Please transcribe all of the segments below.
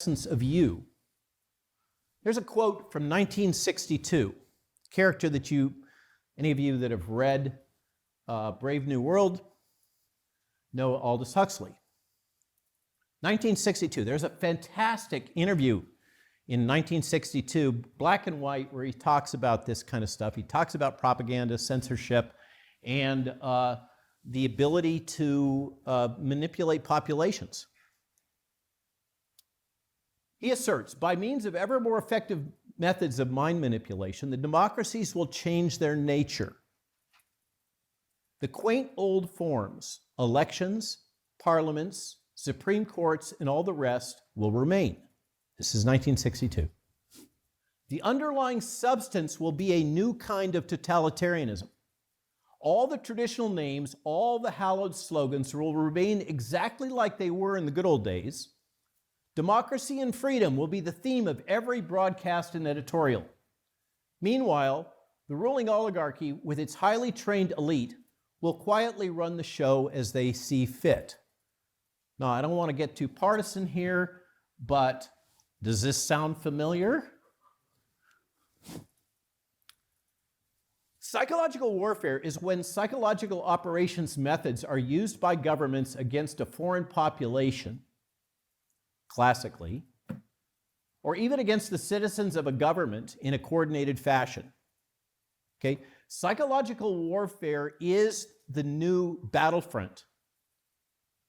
essence of you. There's a quote from 1962, a character that any of you that have read Brave New World know Aldous Huxley. 1962, there's a fantastic interview in 1962, black and white, where he talks about this kind of stuff. He talks about propaganda, censorship, and the ability to manipulate populations. He asserts, by means of ever more effective methods of mind manipulation, the democracies will change their nature. The quaint old forms, elections, parliaments, Supreme Courts, and all the rest will remain. This is 1962. The underlying substance will be a new kind of totalitarianism. All the traditional names, all the hallowed slogans will remain exactly like they were in the good old days. Democracy and freedom will be the theme of every broadcast and editorial. Meanwhile, the ruling oligarchy, with its highly trained elite, will quietly run the show as they see fit. Now, I don't want to get too partisan here, but does this sound familiar? Psychological warfare is when psychological operations methods are used by governments against a foreign population, classically, or even against the citizens of a government in a coordinated fashion. Okay? Psychological warfare is the new battlefront.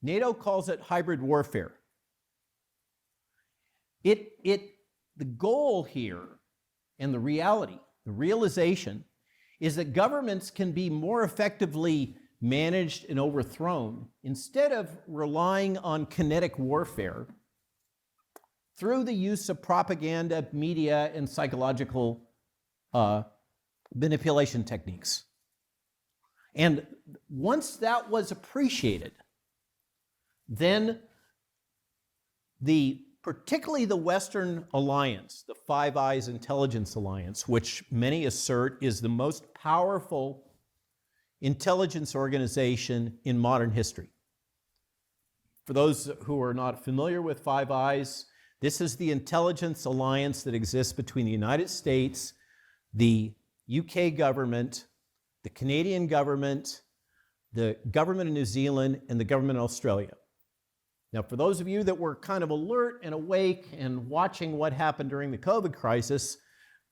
NATO calls it hybrid warfare. The goal here and the reality, the realization, is that governments can be more effectively managed and overthrown instead of relying on kinetic warfare through the use of propaganda, media, and psychological manipulation techniques. And once that was appreciated, then particularly the Western alliance, the Five Eyes Intelligence Alliance, which many assert is the most powerful intelligence organization in modern history. For those who are not familiar with Five Eyes, this is the intelligence alliance that exists between the United States, the UK government, the Canadian government, the government of New Zealand, and the government of Australia. Now, for those of you that were kind of alert and awake and watching what happened during the COVID crisis,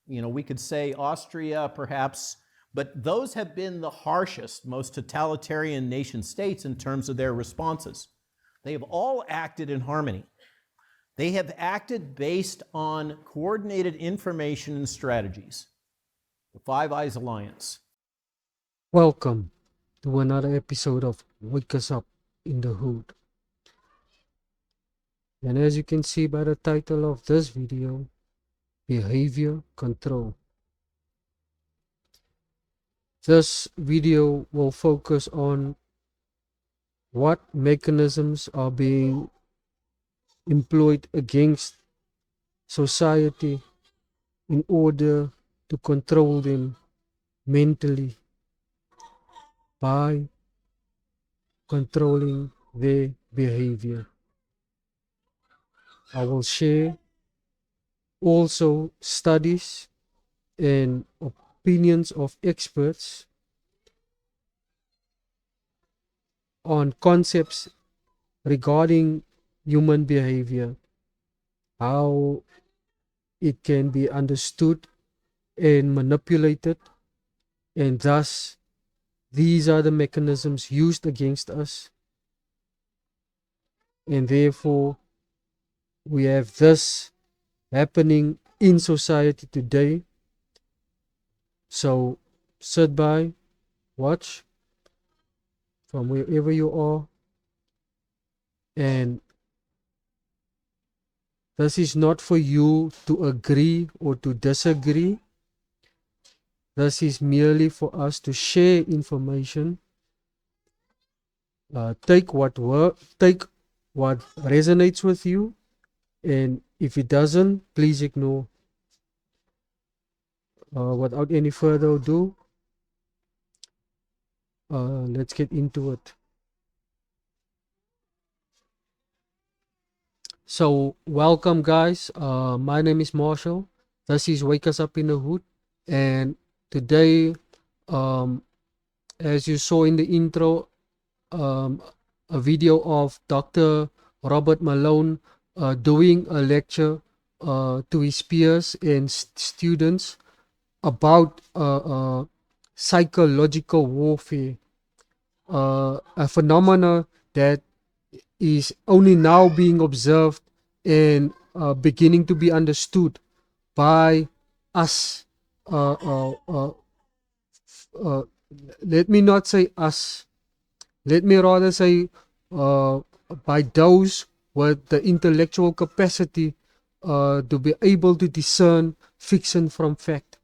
we could say Austria perhaps, but those have been the harshest, most totalitarian nation states in terms of their responses. They have all acted in harmony. They have acted based on coordinated information and strategies. The Five Eyes Alliance. Welcome to another episode of Wake Us Up in the Hood. And as you can see by the title of this video, Behavior Control. This video will focus on what mechanisms are being employed against society in order to control them mentally by controlling their behavior. I will share also studies and opinions of experts on concepts regarding human behavior, how it can be understood and manipulated, and thus these are the mechanisms used against us, and therefore we have this happening in society today. So sit by, watch from wherever you are, and this is not for you to agree or to disagree. This is merely for us to share information. Take what resonates with you, and if it doesn't, please ignore. Without any further ado, let's get into it. So welcome guys. My name is Marshall. This is Wake Us Up in the Hood, and today, um, as you saw in the intro, a video of Dr. Robert Malone doing a lecture to his peers and students about psychological warfare, a phenomena that is only now being observed and beginning to be understood by us. Uh, uh, uh, uh, Let me not say us, let me rather say uh, by those with the intellectual capacity to be able to discern fiction from fact,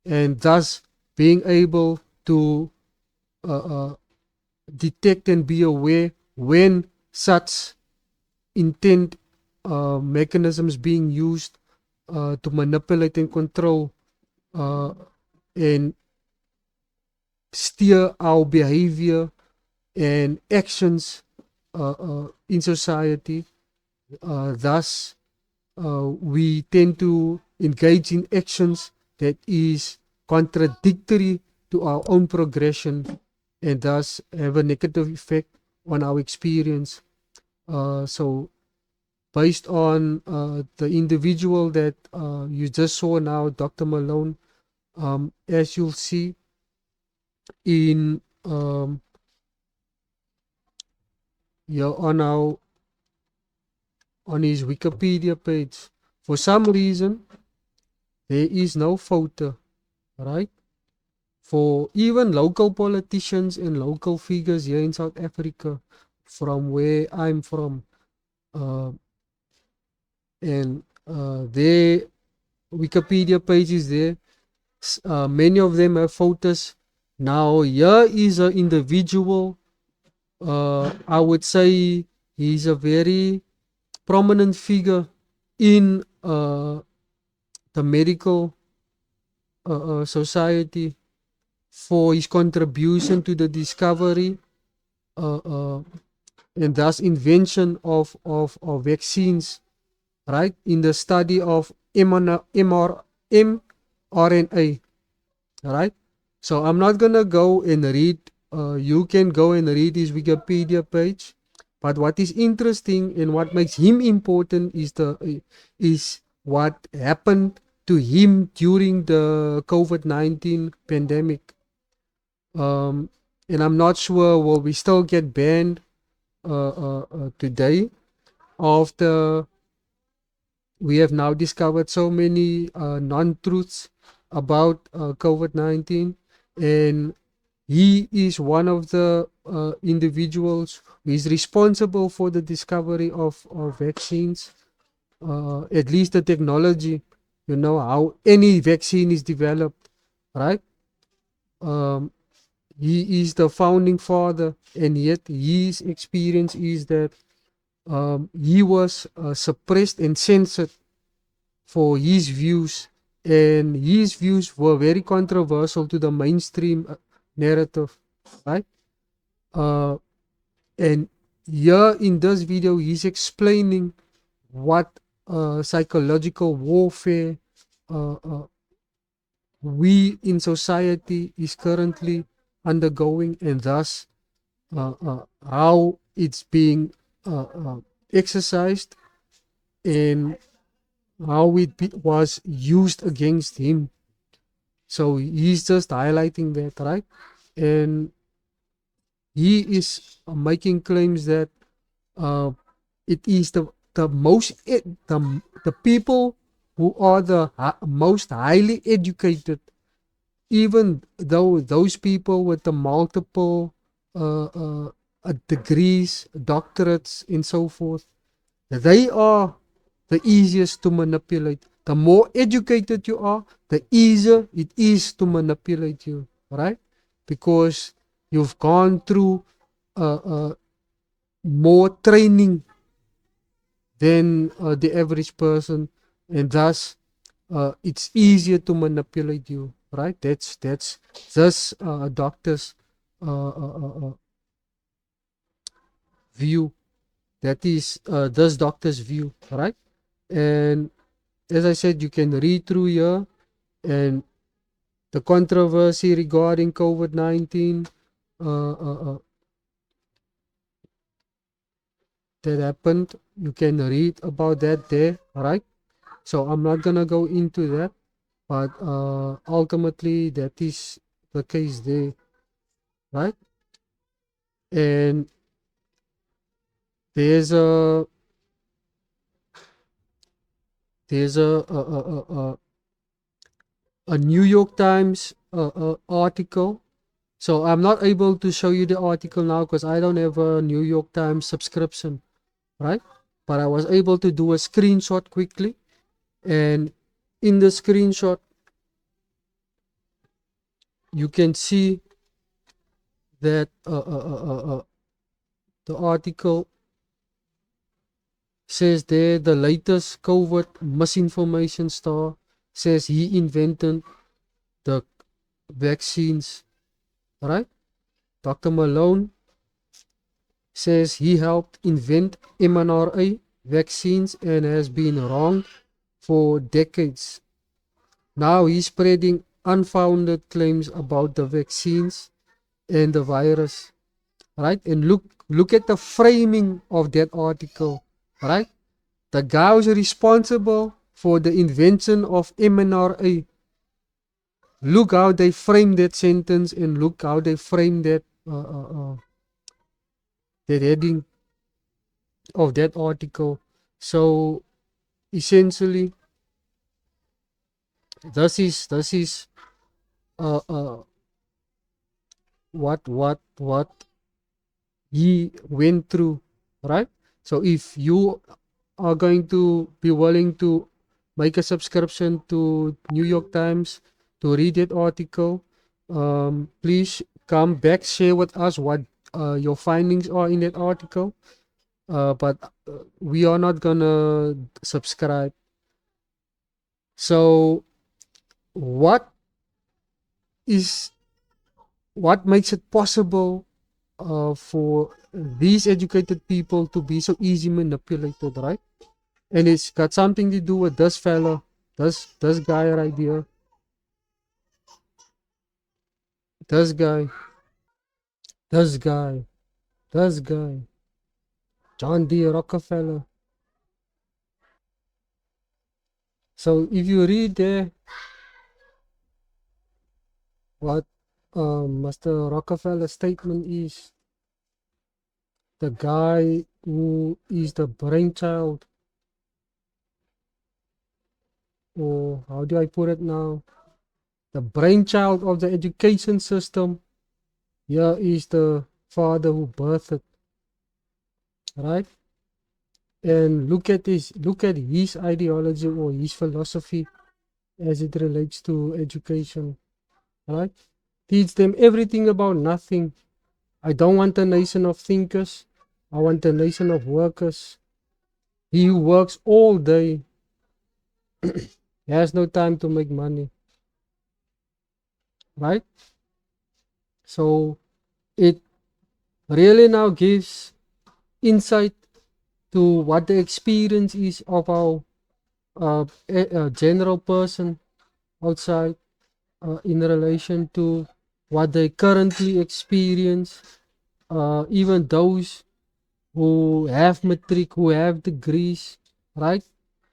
and thus being able to uh, uh, detect and be aware when such intent mechanisms being used to manipulate and control uh, and steer our behavior and actions in society. Thus, we tend to engage in actions that is contradictory to our own progression and thus have a negative effect on our experience. So based on the individual that you just saw now, Dr. Malone, as you'll see in yeah, on his Wikipedia page, for some reason there is no photo, right? For even local politicians and local figures here in South Africa, from where I'm from, uh, and their Wikipedia page is there. Many of them have photos. Now, here is an individual. I would say he's a very prominent figure in the medical society for his contribution to the discovery uh, uh, and thus invention of vaccines, right? In the study of mRNA, right? So I'm not gonna go and read. You can go and read his Wikipedia page. But what is interesting and what makes him important is what happened to him during the COVID-19 pandemic. Um, and I'm not sure will we still get banned today after we have now discovered so many non-truths about COVID-19, and he is one of the individuals who is responsible for the discovery of vaccines, at least the technology, you know, how any vaccine is developed, right? Um, he is the founding father, and yet his experience is that he was suppressed and censored for his views, and his views were very controversial to the mainstream narrative, right? Uh, and here in this video, he's explaining what psychological warfare we in society is currently undergoing, and thus how it's being exercised and how was used against him. So he's just highlighting that, right? And he is making claims that uh, it is the people who are the most highly educated, even though those people with the multiple degrees, doctorates, and so forth, they are the easiest to manipulate. The more educated you are, the easier it is to manipulate you, right? Because you've gone through more training than the average person, and thus it's easier to manipulate you, right? That's this doctor's uh, uh, uh, uh, view. That is this doctor's view, right? And as I said, you can read through here, and the controversy regarding COVID-19 that happened. You can read about that there, right? So I'm not gonna go into that, but ultimately that is the case there, right? And there's a there's a New York Times article. So I'm not able to show you the article now because I don't have a New York Times subscription, right? But I was able to do a screenshot quickly, and in the screenshot you can see that the article says there the latest COVID misinformation star says he invented the vaccines, right? Dr. Malone says he helped invent mRNA vaccines and has been wrong for decades. Now he's spreading unfounded claims about the vaccines and the virus, right? And look at the framing of that article, right? The guy who's responsible for the invention of mRNA. Look how they frame that sentence, and look how they frame that heading of that article. So essentially, this is uh, uh, what he went through, right? So if you are going to be willing to make a subscription to New York Times to read that article, please come back, share with us what your findings are in that article. But we are not gonna subscribe. So what is what makes it possible for these educated people to be so easy manipulated, right? And it's got something to do with this fella, this guy right here, this guy, this guy, this guy, John D. Rockefeller. So if you read there what Mr. Rockefeller's statement is, the guy who is the brainchild, or how do I put it now? The brainchild of the education system. Here is the father who birthed it, right? And look at his ideology or his philosophy as it relates to education, right? Teach them everything about nothing. I don't want a nation of thinkers. I want a nation of workers. He who works all day has no time to make money, right? So it really now gives insight to what the experience is of our general person outside in relation to what they currently experience. Even those who have matric, who have degrees, right?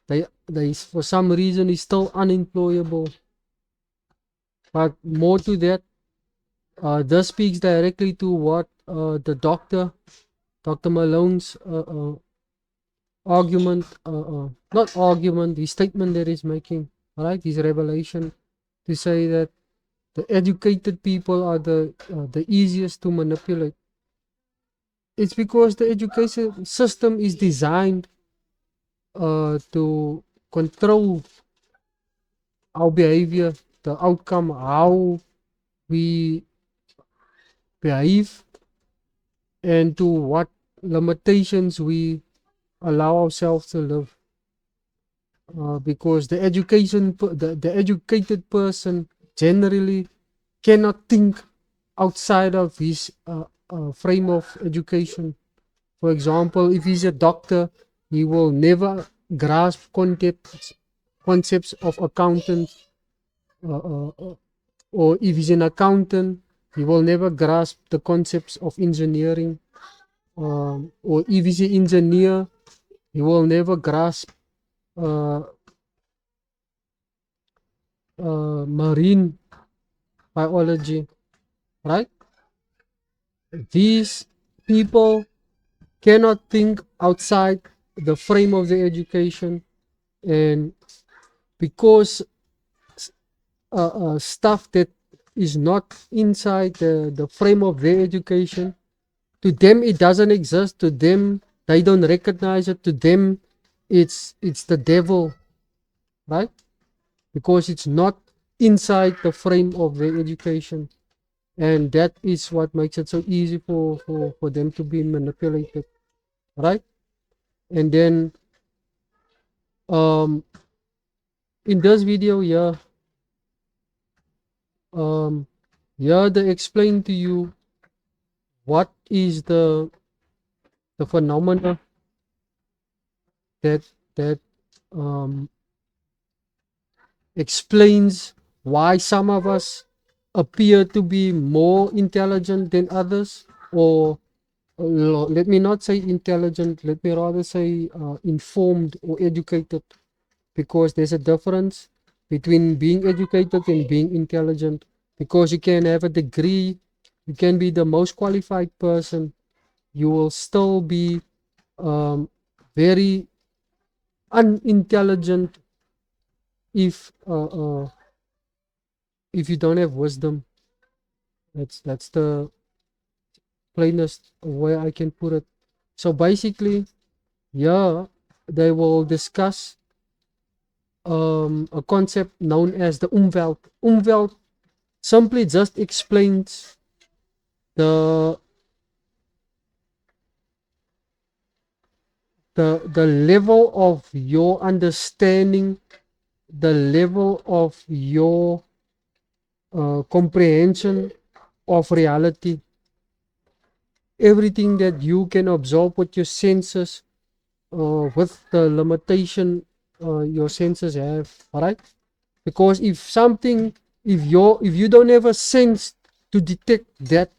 They for some reason is still unemployable. But more to that, this speaks directly to what the Dr. Malone's argument, not argument, his statement that he's making, right? His revelation to say that the educated people are the easiest to manipulate. It's because the education system is designed to control our behavior, the outcome, how we behave, and to what limitations we allow ourselves to live. Because the educated person generally cannot think outside of his frame of education, For example, if he's a doctor, he will never grasp concepts of accountant, uh, uh, uh, or if he's an accountant, he will never grasp the concepts of engineering. Or if he's an engineer, he will never grasp uh, marine biology, right? These people cannot think outside the frame of the education, and because stuff that is not inside the frame of their education, to them it doesn't exist. To them, they don't recognize it. To them, it's the devil, right? Because it's not inside the frame of their education, and that is what makes it so easy for them to be manipulated, right? And then um in this video, um they explain to you what is the phenomena that that um explains why some of us appear to be more intelligent than others, or let me not say intelligent, let me rather say informed or educated, because there's a difference between being educated and being intelligent. Because you can have a degree, you can be the most qualified person, you will still be um, very unintelligent if if you don't have wisdom. That's the plainest way I can put it. So basically, they will discuss a concept known as the umveld. Umveld simply just explains the the level of your understanding, the level of your comprehension of reality, everything that you can absorb with your senses, with the limitation your senses have. All right, because if you don't have a sense to detect that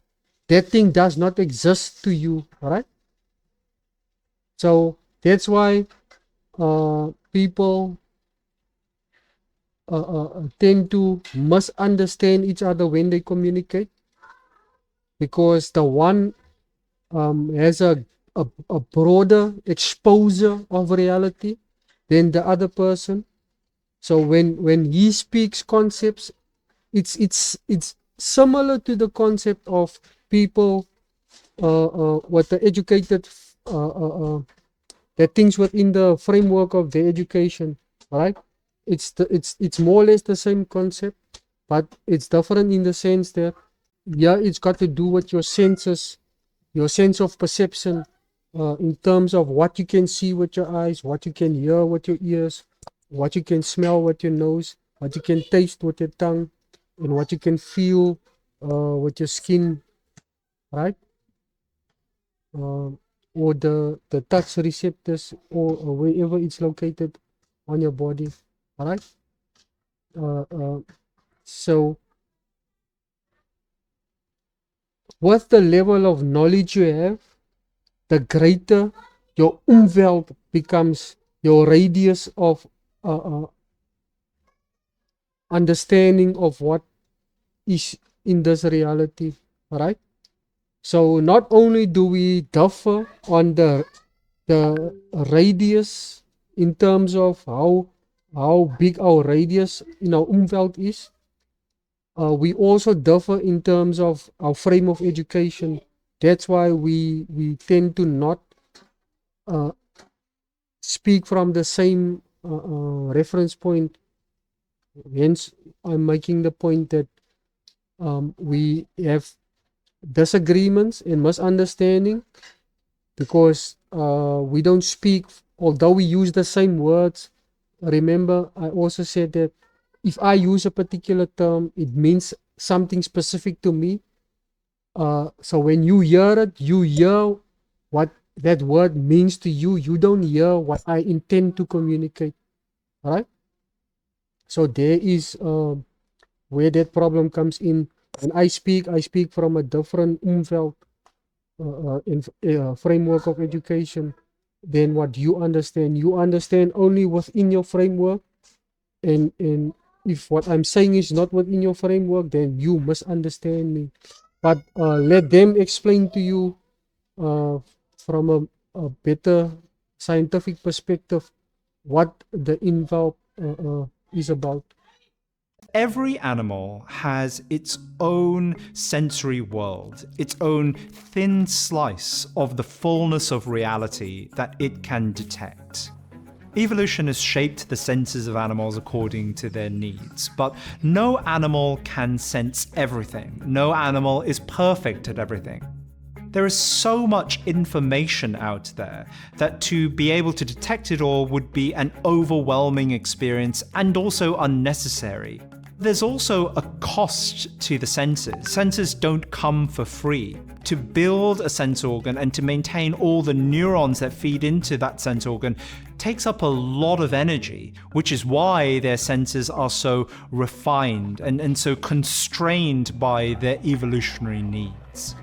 that thing does not exist to you. All right, so that's why people tend to misunderstand each other when they communicate, because the one has a broader exposure of reality than the other person. So when he speaks concepts, it's similar to the concept of people what the educated uh, uh, uh, that things within the framework of the education, right? It's more or less the same concept, but it's different in the sense that it's got to do with your senses, your sense of perception, in terms of what you can see with your eyes, what you can hear with your ears, what you can smell with your nose, what you can taste with your tongue, and what you can feel with your skin, right? uh, or the touch receptors, or wherever it's located on your body. All right. uh, uh, so with the level of knowledge you have, the greater your umveld becomes, your radius of understanding of what is in this reality. All right. So not only do we differ on the radius, in terms of how big our radius in our umveld is, we also differ in terms of our frame of education. That's why we tend to not uh, speak from the same reference point. Hence, I'm making the point that we have disagreements and misunderstanding, because we don't speak, although we use the same words. Remember, I also said that if I use a particular term, it means something specific to me. So when you hear it, you hear what that word means to you, you don't hear what I intend to communicate. All right? So there is where that problem comes in. When I speak from a different umveld framework of education than what you understand. You understand only within your framework, and if what I'm saying is not within your framework, then you must understand me. But let them explain to you from a better scientific perspective what the involve is about. Every animal has its own sensory world, its own thin slice of the fullness of reality that it can detect. Evolution has shaped the senses of animals according to their needs, but no animal can sense everything. No animal is perfect at everything. There is so much information out there that to be able to detect it all would be an overwhelming experience and also unnecessary. There's also a cost to the senses. Senses don't come for free. To build a sense organ and to maintain all the neurons that feed into that sense organ takes up a lot of energy, which is why their senses are so refined and so constrained by their evolutionary needs.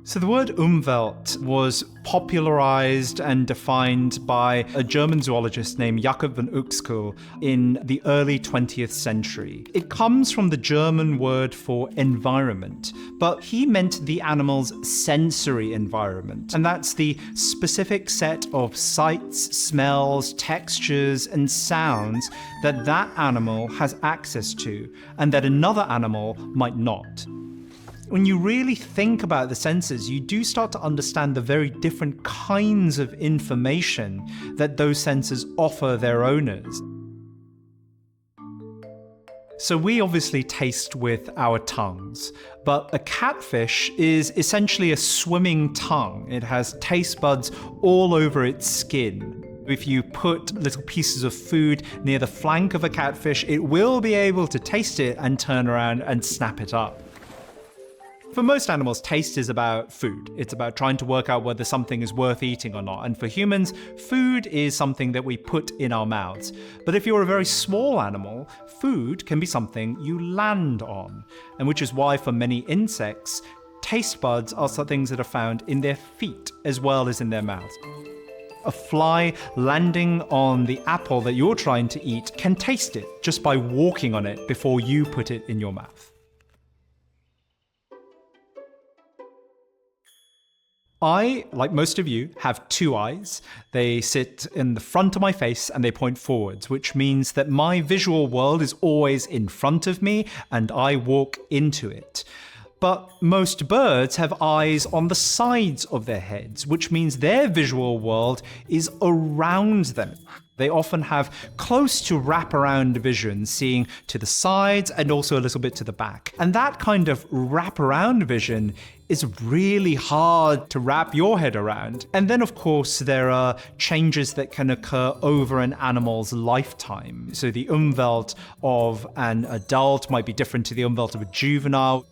So the word Umwelt was popularized and defined by a German zoologist named Jakob von Uexküll in the early 20th century. It comes from the German word for environment, but he meant the animal's sensory environment. And that's the specific set of sights, smells, textures, and sounds that that animal has access to, and that another animal might not. When you really think about the senses, you do start to understand the very different kinds of information that those senses offer their owners. So we obviously taste with our tongues, but a catfish is essentially a swimming tongue. It has taste buds all over its skin. If you put little pieces of food near the flank of a catfish, it will be able to taste it and turn around and snap it up. For most animals, taste is about food. It's about trying to work out whether something is worth eating or not. And for humans, food is something that we put in our mouths. But if you're a very small animal, food can be something you land on. And which is why for many insects, taste buds are things that are found in their feet as well as in their mouths. A fly landing on the apple that you're trying to eat can taste it just by walking on it before you put it in your mouth. I, like most of you, have two eyes. They sit in the front of my face and they point forwards, which means that my visual world is always in front of me and I walk into it. But most birds have eyes on the sides of their heads, which means their visual world is around them. They often have close to wraparound vision, seeing to the sides and also a little bit to the back. And that kind of wraparound vision is really hard to wrap your head around. And then, of course, there are changes that can occur over an animal's lifetime. So the umwelt of an adult might be different to the umwelt of a juvenile.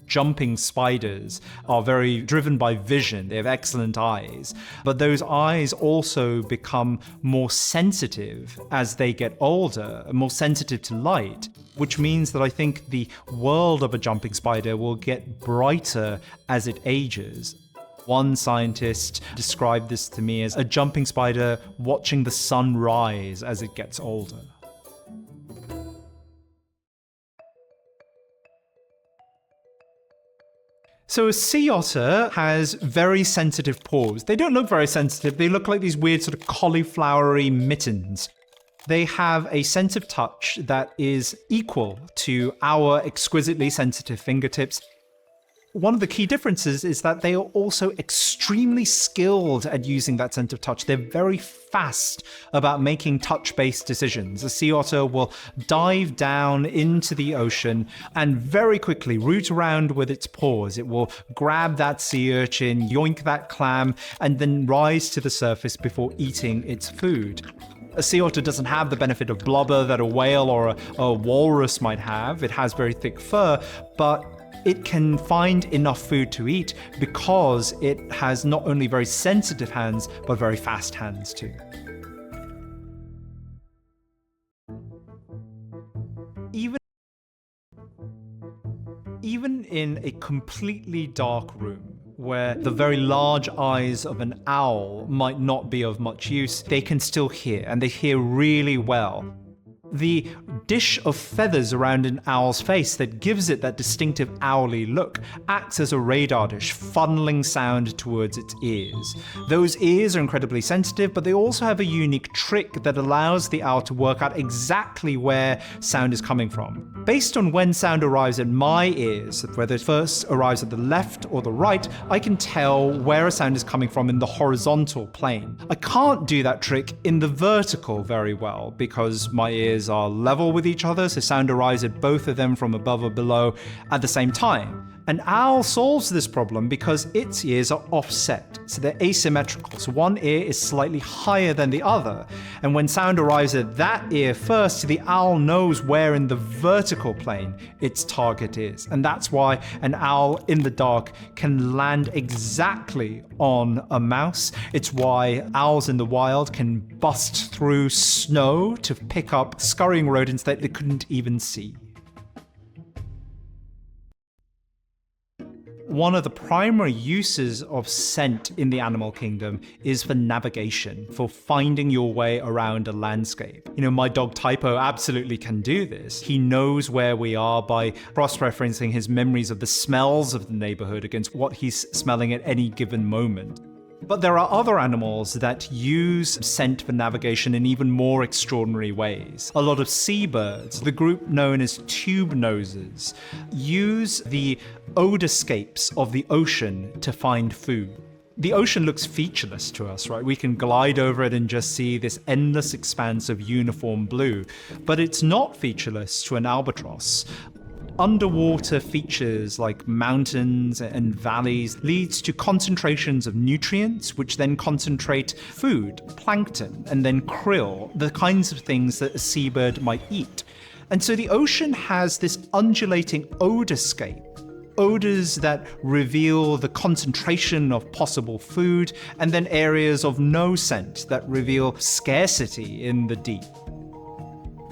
Jumping spiders are very driven by vision. They have excellent eyes. But those eyes also become more sensitive as they get older, more sensitive to light, which means that I think the world of a jumping spider will get brighter as it ages. One scientist described this to me as a jumping spider watching the sun rise as it gets older. So a sea otter has very sensitive paws. They don't look very sensitive. They look like these weird sort of cauliflowery mittens. They have a sense of touch that is equal to our exquisitely sensitive fingertips. One of the key differences is that they are also extremely skilled at using that sense of touch. They're very fast about making touch-based decisions. A sea otter will dive down into the ocean and very quickly root around with its paws. It will grab that sea urchin, yoink that clam, and then rise to the surface before eating its food. A sea otter doesn't have the benefit of blubber that a whale or a walrus might have. It has very thick fur, but it can find enough food to eat because it has not only very sensitive hands, but very fast hands too. Even in a completely dark room, where the very large eyes of an owl might not be of much use, they can still hear, and they hear really well. The dish of feathers around an owl's face that gives it that distinctive owly look acts as a radar dish, funneling sound towards its ears. Those ears are incredibly sensitive, but they also have a unique trick that allows the owl to work out exactly where sound is coming from. Based on when sound arrives at my ears, whether it first arrives at the left or the right, I can tell where a sound is coming from in the horizontal plane. I can't do that trick in the vertical very well because my ears are level with each other, so sound arrives at both of them from above or below at the same time. An owl solves this problem because its ears are offset, so they're asymmetrical, so one ear is slightly higher than the other. And when sound arrives at that ear first, the owl knows where in the vertical plane its target is. And that's why an owl in the dark can land exactly on a mouse. It's why owls in the wild can bust through snow to pick up scurrying rodents that they couldn't even see. One of the primary uses of scent in the animal kingdom is for navigation, for finding your way around a landscape. You know, my dog Typo absolutely can do this. He knows where we are by cross-referencing his memories of the smells of the neighborhood against what he's smelling at any given moment. But there are other animals that use scent for navigation in even more extraordinary ways. A lot of seabirds, the group known as tube noses, use the odourscapes of the ocean to find food. The ocean looks featureless to us, right? We can glide over it and just see this endless expanse of uniform blue. But it's not featureless to an albatross. Underwater features like mountains and valleys leads to concentrations of nutrients, which then concentrate food, plankton, and then krill, the kinds of things that a seabird might eat. And so the ocean has this undulating odorscape, odors that reveal the concentration of possible food, and then areas of no scent that reveal scarcity in the deep.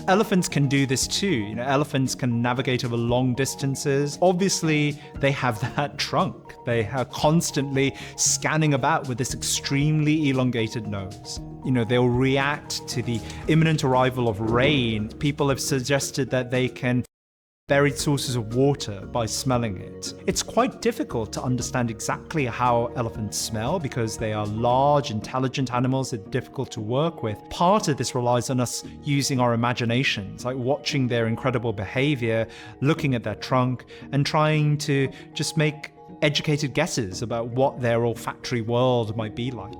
Elephants can do this too. You know, elephants can navigate over long distances. Obviously, they have that trunk. They are constantly scanning about with this extremely elongated nose. You know, they'll react to the imminent arrival of rain. People have suggested that they can buried sources of water by smelling it. It's quite difficult to understand exactly how elephants smell because they are large, intelligent animals that are difficult to work with. Part of this relies on us using our imaginations, like watching their incredible behavior, looking at their trunk, and trying to just make educated guesses about what their olfactory world might be like.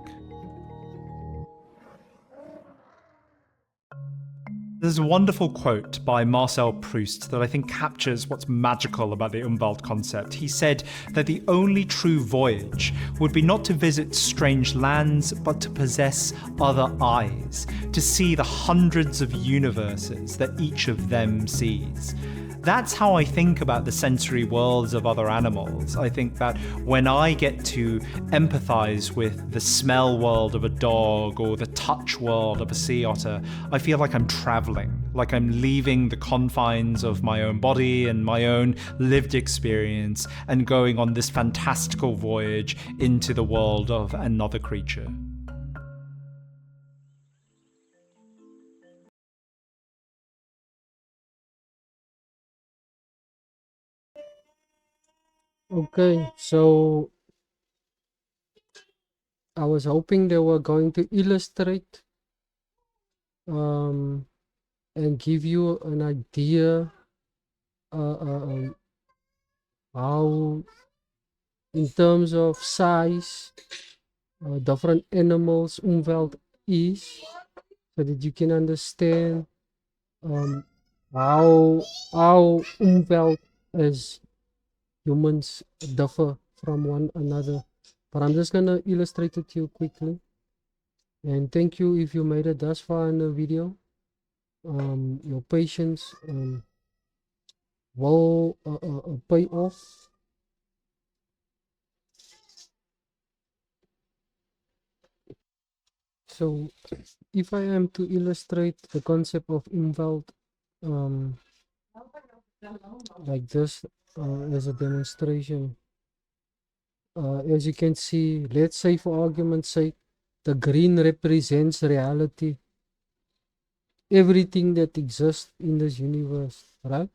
There's a wonderful quote by Marcel Proust that I think captures what's magical about the Umwelt concept. He said that the only true voyage would be not to visit strange lands, but to possess other eyes, to see the hundreds of universes that each of them sees. That's how I think about the sensory worlds of other animals. I think that when I get to empathize with the smell world of a dog or the touch world of a sea otter, I feel like I'm traveling, like I'm leaving the confines of my own body and my own lived experience and going on this fantastical voyage into the world of another creature. Okay, so I was hoping they were going to illustrate and give you an idea how, in terms of size, different animals Umwelt is, so that you can understand how Umwelt as humans differ from one another. But I'm just gonna illustrate it to you quickly. And thank you if you made it thus far in the video. Your patience will pay off. So if I am to illustrate the concept of imveld um, like this as a demonstration, as you can see, let's say for argument's sake, the green represents reality, everything that exists in this universe, right?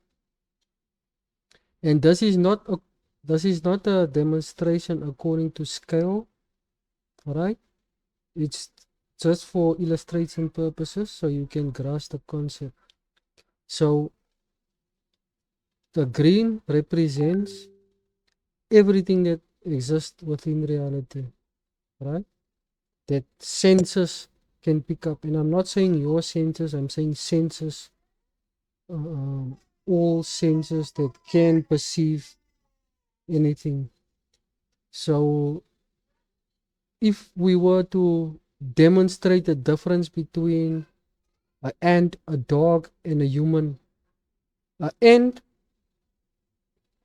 And this is not a demonstration according to scale, right? It's just for illustration purposes, so you can grasp the concept. So the green represents everything that exists within reality, right? That senses can pick up. And I'm not saying your senses, I'm saying senses, all senses that can perceive anything. So if we were to demonstrate the difference between an ant, a dog, and a human, an ant,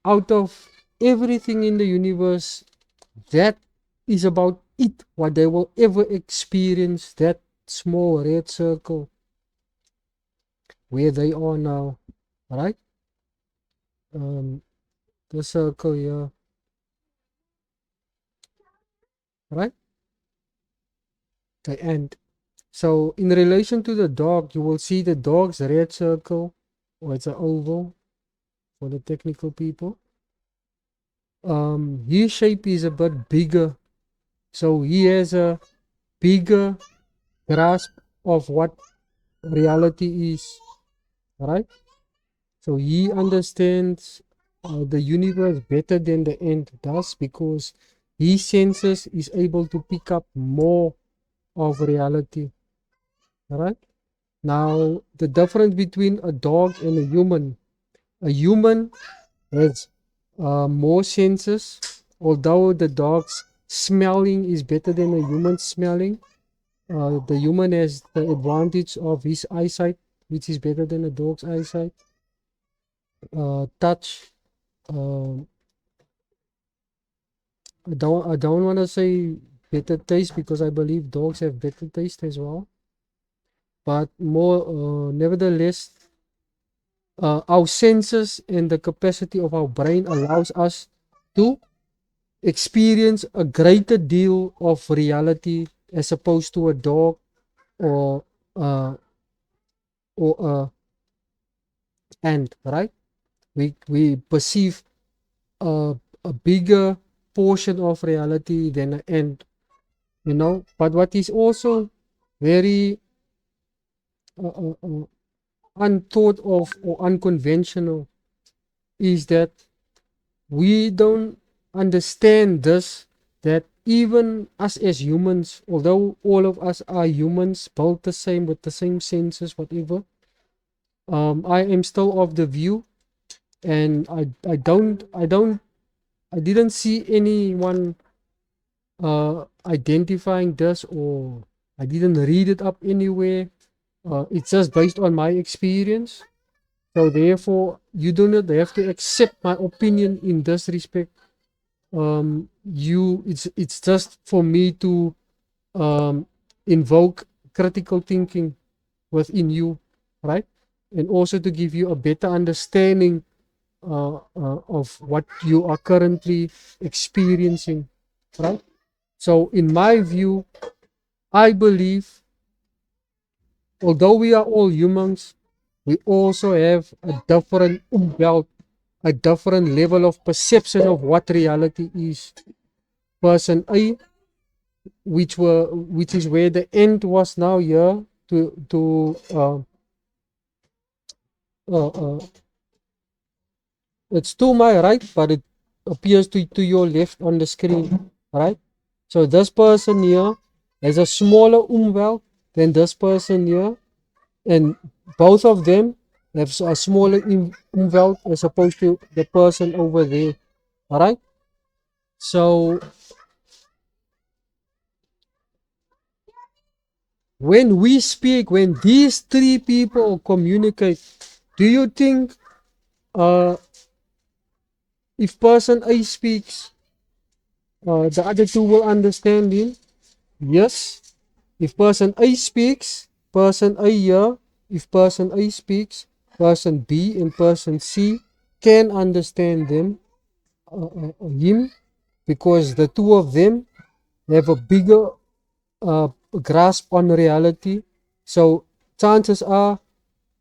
out of everything in the universe, that is about it, what they will ever experience, that small red circle where they are now, right? The circle here, right? The ant. So in relation to the dog, you will see the dog's red circle, or it's an oval for the technical people. His shape is a bit bigger, so he has a bigger grasp of what reality is, right? So he understands the universe better than the ant does, because his senses is able to pick up more of reality, right? Now, the difference between a dog and a human has more senses, although the dog's smelling is better than a human smelling. The human has the advantage of his eyesight, which is better than a dog's eyesight. Touch. Uh, I don't want to say better taste, because I believe dogs have better taste as well. But more, nevertheless, our senses and the capacity of our brain allows us to experience a greater deal of reality as opposed to a dog or uh, or ant, right? We perceive a bigger portion of reality than an ant, But what is also very uh, uh, uh, unthought of or unconventional is that we don't understand this, that even us as humans, although all of us are humans, both the same with the same senses, whatever, I am still of the view, and I didn't see anyone identifying this, or I didn't read it up anywhere. It's just based on my experience. So therefore, you do not have to accept my opinion in this respect. It's just for me to invoke critical thinking within you, right? And also to give you a better understanding of what you are currently experiencing, right? So in my view, I believe, although we are all humans, we also have a different umveld, a different level of perception of what reality is. Person A, which is where the end was now here uh, uh, it's to my right, but it appears to your left on the screen, right? So this person here has a smaller umveld than this person here, and both of them have a smaller umveld as opposed to the person over there. All right. So when we speak, when these three people communicate, do you think if person A speaks, the other two will understand him? Yes. If person A speaks, person A hear. If person A speaks, person B and person C can understand him, because the two of them have a bigger grasp on reality. So chances are,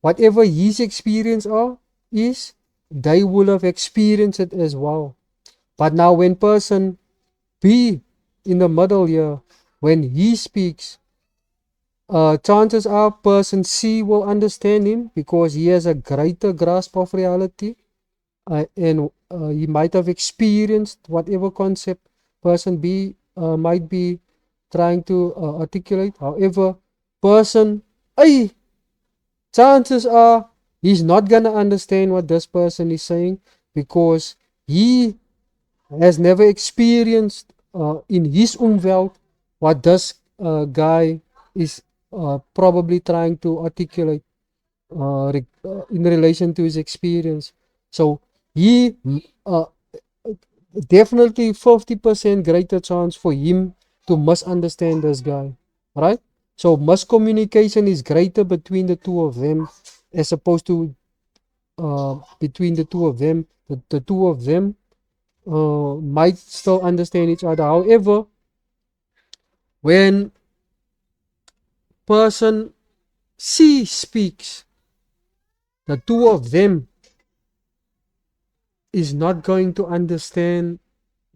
whatever his experience is, they will have experienced it as well. But now when person B in the middle here, when he speaks, chances are person C will understand him because he has a greater grasp of reality, and he might have experienced whatever concept person B might be trying to articulate. However, person A, chances are he's not gonna understand what this person is saying because he has never experienced in his umveld what this guy is probably trying to articulate in relation to his experience. So he definitely 50% greater chance for him to misunderstand this guy, right? So miscommunication is greater between the two of them as opposed to between the two of them. The two of them might still understand each other. However, when person C speaks, the two of them is not going to understand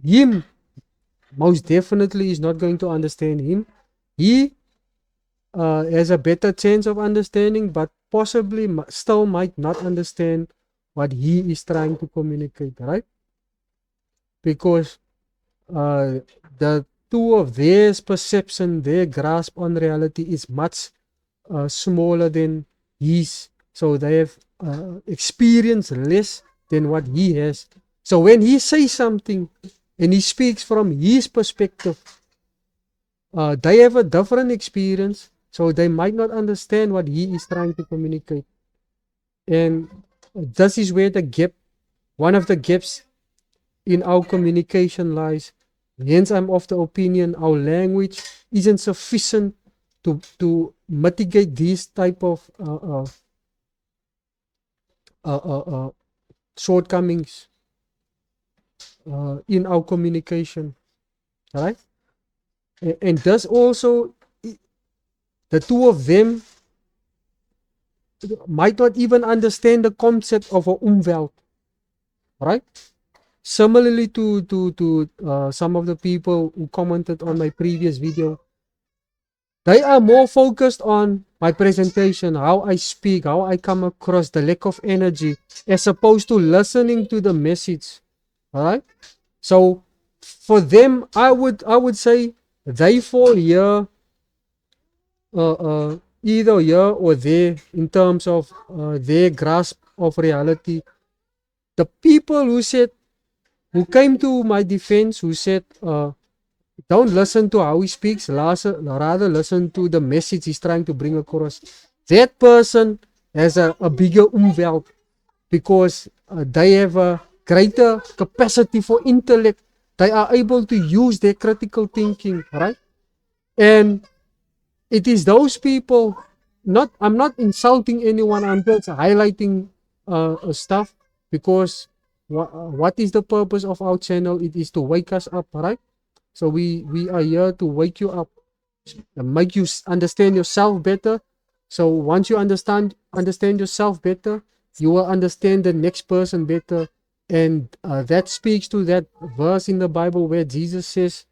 him. Most definitely is not going to understand him. He has a better chance of understanding, but possibly still might not understand what he is trying to communicate, right? Because the two of their perception, their grasp on reality is much smaller than his. So they have experienced less than what he has. So when he says something and he speaks from his perspective, they have a different experience. So they might not understand what he is trying to communicate. And this is where the gap, one of the gaps in our communication lies. Hence, I'm of the opinion our language isn't sufficient to mitigate these type of shortcomings in our communication, right? And thus also, the two of them might not even understand the concept of a umveld, right? Similarly to some of the people who commented on my previous video, they are more focused on my presentation, how I speak, how I come across, the lack of energy, as opposed to listening to the message. All right. So for them, I would say they fall here, either here or there in terms of their grasp of reality. The people who came to my defense, who said, don't listen to how he speaks, rather listen to the message he's trying to bring across. That person has a bigger umveld because they have a greater capacity for intellect. They are able to use their critical thinking, right? And it is those people, I'm not insulting anyone, I'm just highlighting stuff because what is the purpose of our channel? It is to wake us up, right? So we are here to wake you up and make you understand yourself better. So once you understand yourself better, you will understand the next person better. And that speaks to that verse in the Bible where Jesus says,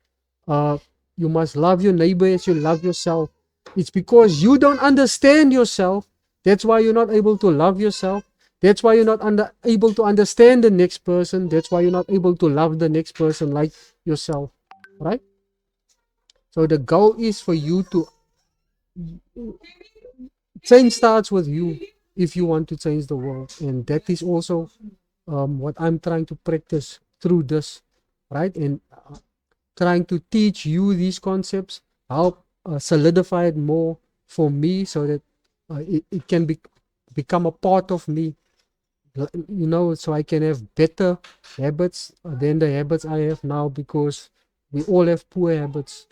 you must love your neighbor as you love yourself. It's because you don't understand yourself. That's why you're not able to love yourself. That's why you're not able to understand the next person. That's why you're not able to love the next person like yourself, right? So the goal is for you to change. Starts with you if you want to change the world, and that is also what I'm trying to practice through this, right? And trying to teach you these concepts, help solidify it more for me so that it can become a part of me, so I can have better habits than the habits I have now, because we all have poor habits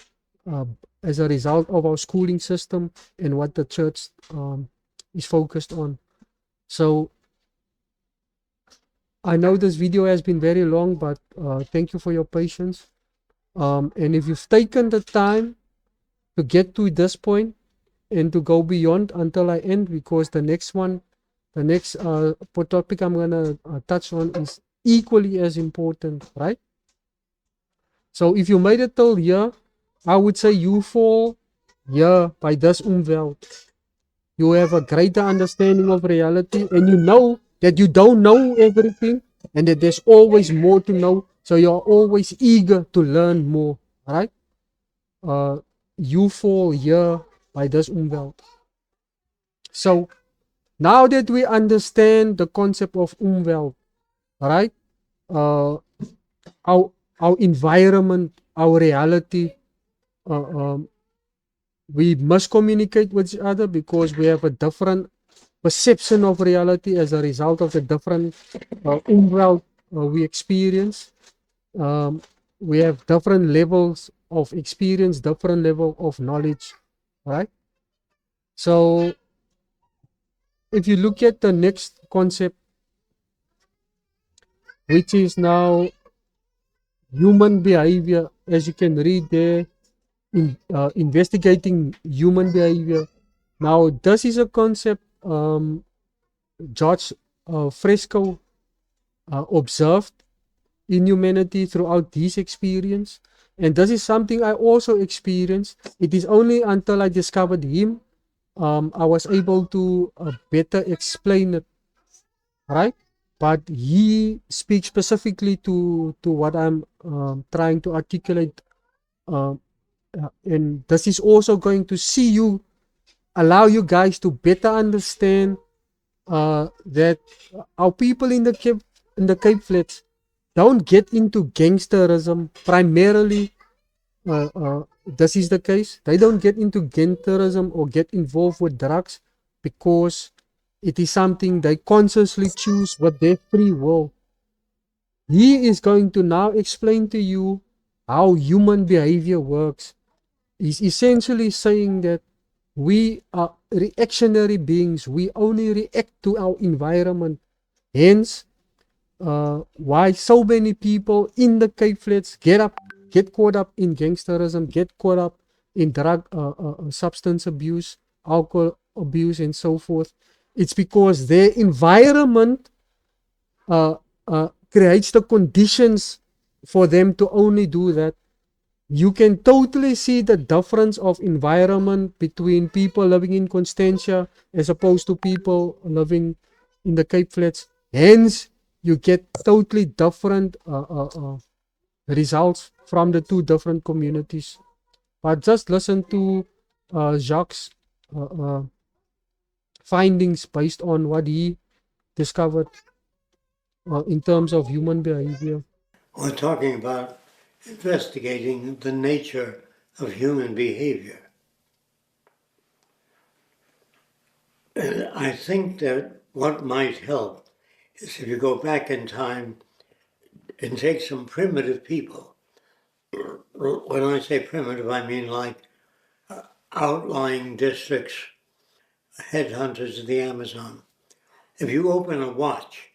uh, as a result of our schooling system and what the church is focused on. So I know this video has been very long, but thank you for your patience. And if you've taken the time to get to this point and to go beyond until I end, because the next topic I'm gonna touch on is equally as important, right? So if you made it till here, I would say you fall here by this umwelt. You have a greater understanding of reality, and you know that you don't know everything and that there's always more to know. So you're always eager to learn more, right? You fall here by this umwelt. So now that we understand the concept of umwelt, right? Uh, our environment, our reality, uh, um, we must communicate with each other because we have a different perception of reality as a result of the different umwelt we experience. We have different levels of experience, different level of knowledge, right? So if you look at the next concept, which is now human behavior, as you can read there, investigating human behavior. Now, this is a concept George Fresco observed in humanity throughout his experience. And this is something I also experienced. It is only until I discovered him, I was able to better explain it, right? But he speaks specifically to what I'm trying to articulate. And this is also going to allow you guys to better understand that our people in the Cape Flats don't get into gangsterism primarily. This is the case. They don't get into gangsterism or get involved with drugs because it is something they consciously choose with their free will. He is going to now explain to you how human behavior works. He's essentially saying that we are reactionary beings. We only react to our environment. Hence, why so many people in the Cape Flats get caught up in gangsterism, get caught up in drug, substance abuse, alcohol abuse, and so forth. It's because their environment creates the conditions for them to only do that. You can totally see the difference of environment between people living in Constantia as opposed to people living in the Cape Flats. Hence, you get totally different results from the two different communities. But just listen to Jacques' findings based on what he discovered in terms of human behavior. We're talking about investigating the nature of human behavior. And I think that what might help is if you go back in time and take some primitive people. When I say primitive, I mean like outlying districts, headhunters of the Amazon. If you open a watch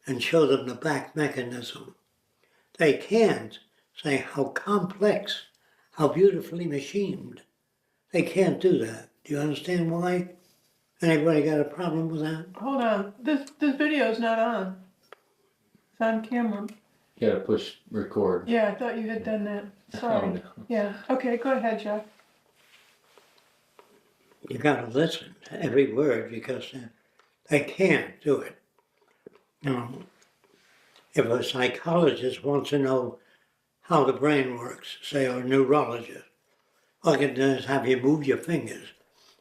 and show them the back mechanism, they can't say how complex, how beautifully machined. They can't do that. Do you understand why? Anybody got a problem with that? Hold on, this video's not on. It's on camera. You gotta push record. Yeah, I thought you had done that. Sorry. Oh, no. Yeah, okay, go ahead, Jeff. You got to listen to every word because they can't do it. If a psychologist wants to know how the brain works, say, or a neurologist, all I can do is have you move your fingers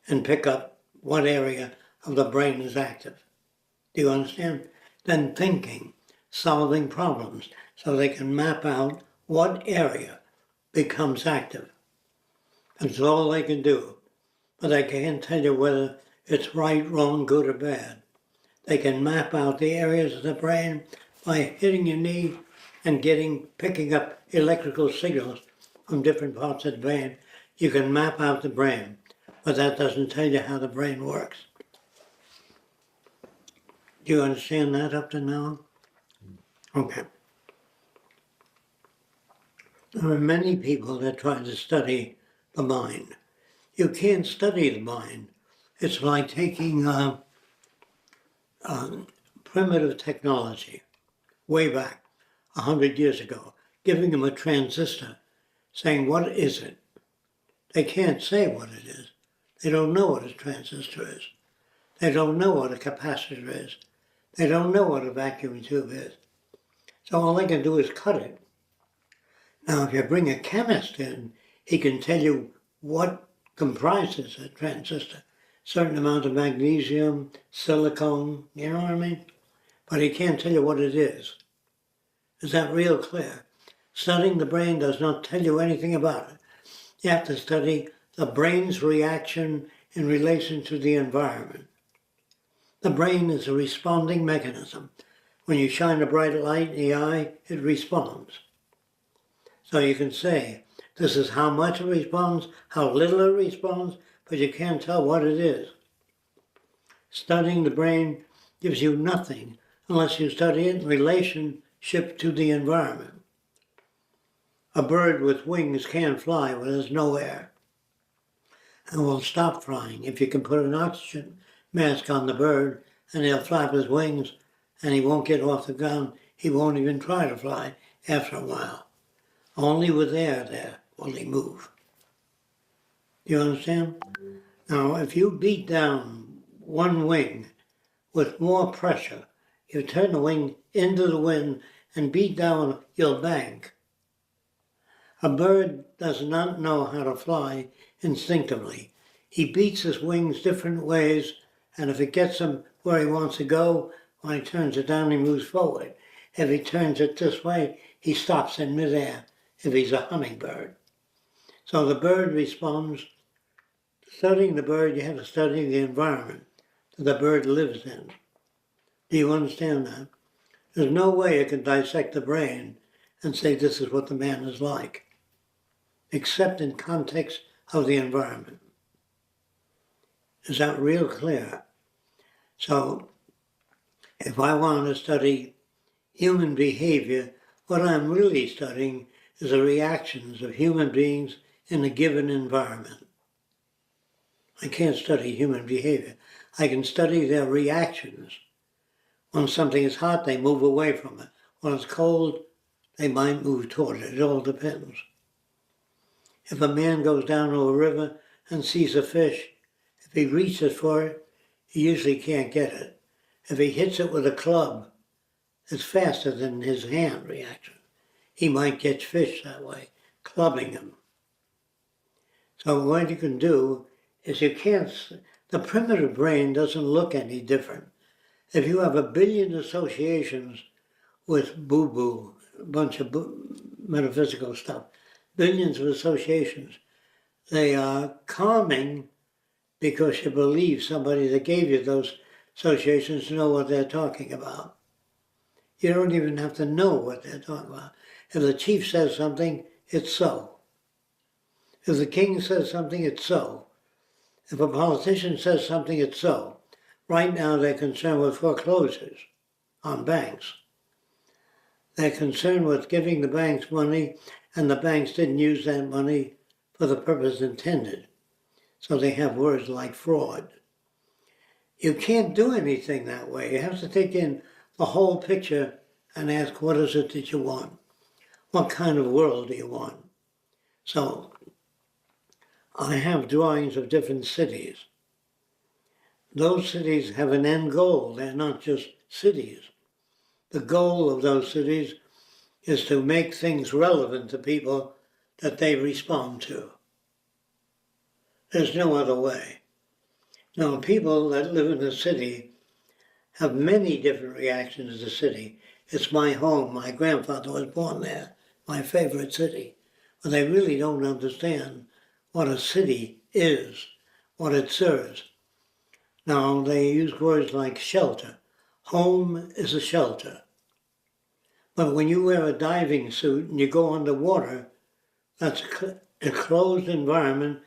and pick up what area of the brain is active. Do you understand? Then thinking, solving problems, so they can map out what area becomes active. That's all they can do. but they can't tell you whether it's right, wrong, good, or bad. They can map out the areas of the brain by hitting your knee and picking up electrical signals from different parts of the brain. You can map out the brain, but that doesn't tell you how the brain works. Do you understand that up to now? Okay. There are many people that try to study the mind. You can't study the mind. It's like taking primitive technology way back 100 years ago, giving them a transistor, saying, what is it? They can't say what it is. They don't know what a transistor is. They don't know what a capacitor is. They don't know what a vacuum tube is. So all they can do is cut it. Now, if you bring a chemist in, he can tell you what comprises a transistor. Certain amount of magnesium, silicone, you know what I mean? But he can't tell you what it is. Is that real clear? Studying the brain does not tell you anything about it. You have to study the brain's reaction in relation to the environment. The brain is a responding mechanism. When you shine a bright light in the eye, it responds. So you can say, this is how much it responds, how little it responds, but you can't tell what it is. Studying the brain gives you nothing unless you study it in relationship to the environment. A bird with wings can't fly when there's no air, and will stop flying if you can put an oxygen mask on the bird, and he'll flap his wings and he won't get off the ground. He won't even try to fly after a while. Only with air there will he move. You understand? Now, if you beat down one wing with more pressure, you turn the wing into the wind and beat down your bank. A bird does not know how to fly instinctively. He beats his wings different ways, and if it gets him where he wants to go, when he turns it down, he moves forward. If he turns it this way, he stops in midair, if he's a hummingbird. So the bird responds. Studying the bird, you have to study the environment that the bird lives in. Do you understand that? There's no way you can dissect the brain and say this is what the man is like, except in context of the environment. Is that real clear? So, if I want to study human behavior, what I'm really studying is the reactions of human beings in a given environment. I can't study human behavior. I can study their reactions. When something is hot, they move away from it. When it's cold, they might move toward it. It all depends. If a man goes down to a river and sees a fish, if he reaches for it, he usually can't get it. If he hits it with a club, it's faster than his hand reaction. He might catch fish that way, clubbing them. So what you can do is the primitive brain doesn't look any different. If you have 1 billion associations with boo-boo, a bunch of metaphysical stuff, billions of associations, they are calming because you believe somebody that gave you those associations know what they're talking about. You don't even have to know what they're talking about. If the chief says something, it's so. If the king says something, it's so. If a politician says something, it's so. Right now, they're concerned with foreclosures on banks. They're concerned with giving the banks money, and the banks didn't use that money for the purpose intended. So they have words like fraud. You can't do anything that way. You have to take in the whole picture and ask, what is it that you want? What kind of world do you want? So I have drawings of different cities. Those cities have an end goal. They're not just cities. The goal of those cities is to make things relevant to people that they respond to. There's no other way. Now, people that live in a city have many different reactions to the city. It's my home. My grandfather was born there, my favorite city. But they really don't understand what a city is, what it serves. Now, they use words like shelter. Home is a shelter. But when you wear a diving suit and you go underwater, that's a closed environment,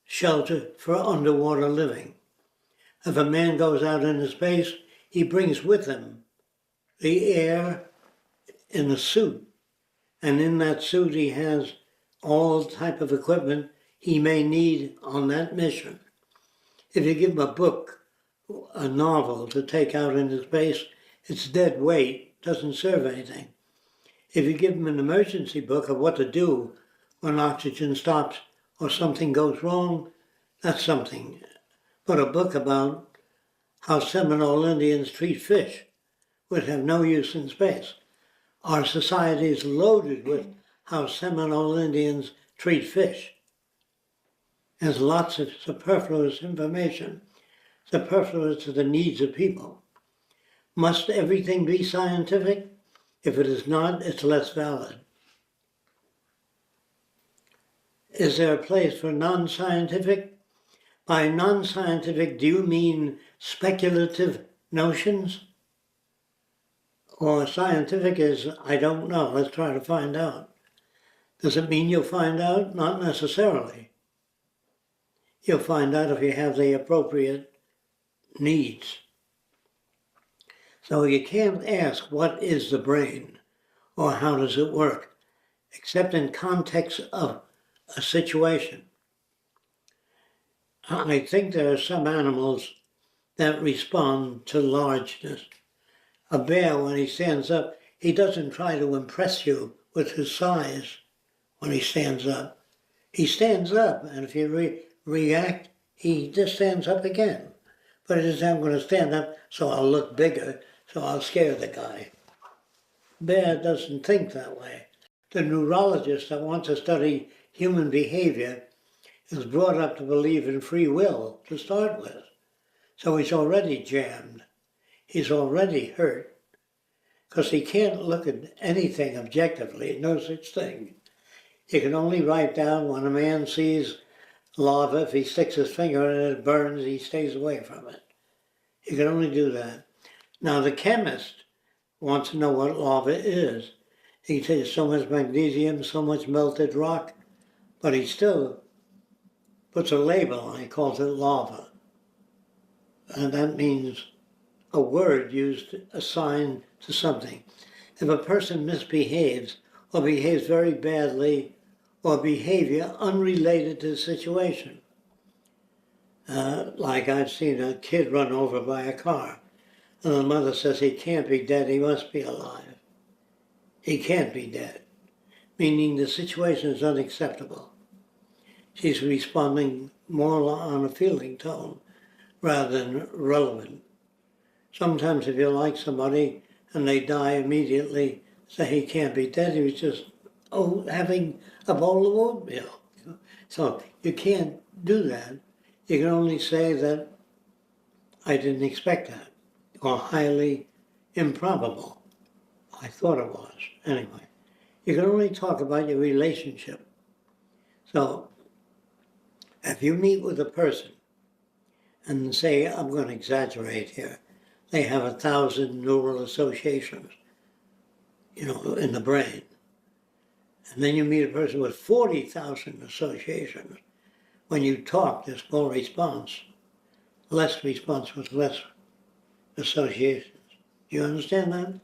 shelter for underwater living. If a man goes out into space, he brings with him the air in a suit. And in that suit, he has all type of equipment he may need on that mission. If you give him a book, a novel to take out into space, it's dead weight, doesn't serve anything. If you give him an emergency book of what to do when oxygen stops or something goes wrong, that's something. But a book about how Seminole Indians treat fish would have no use in space. Our society is loaded with how Seminole Indians treat fish. There's lots of superfluous information, superfluous to the needs of people. Must everything be scientific? If it is not, it's less valid. Is there a place for non-scientific? By non-scientific, do you mean speculative notions? Or scientific is, I don't know, let's try to find out. Does it mean you'll find out? Not necessarily. You'll find out if you have the appropriate needs. So you can't ask what is the brain or how does it work, except in context of a situation. I think there are some animals that respond to largeness. A bear, when he stands up, he doesn't try to impress you with his size when he stands up. He stands up, and if you react, he just stands up again. But it isn't, I'm going to stand up so I'll look bigger, so I'll scare the guy. Bear doesn't think that way. The neurologist that wants to study human behavior is brought up to believe in free will to start with. So he's already jammed. He's already hurt. Because he can't look at anything objectively, no such thing. You can only write down when a man sees lava, if he sticks his finger in it, it burns, he stays away from it. You can only do that. Now the chemist wants to know what lava is. He says so much magnesium, so much melted rock, but he still puts a label on it, he calls it lava. And that means a word used assigned to something. If a person misbehaves or behaves very badly or behavior unrelated to the situation, like I've seen a kid run over by a car, and the mother says he can't be dead, he must be alive. He can't be dead, meaning the situation is unacceptable. She's responding more on a feeling tone rather than relevant. Sometimes if you like somebody and they die immediately, say he can't be dead, he was just having a bowl of oatmeal. So you can't do that. You can only say that I didn't expect that, or highly improbable. I thought it was. Anyway, you can only talk about your relationship. So if you meet with a person and say, I'm going to exaggerate here, they have 1,000 neural associations, in the brain. And then you meet a person with 40,000 associations. When you talk, there's more response. Less response with less associations. Do you understand that?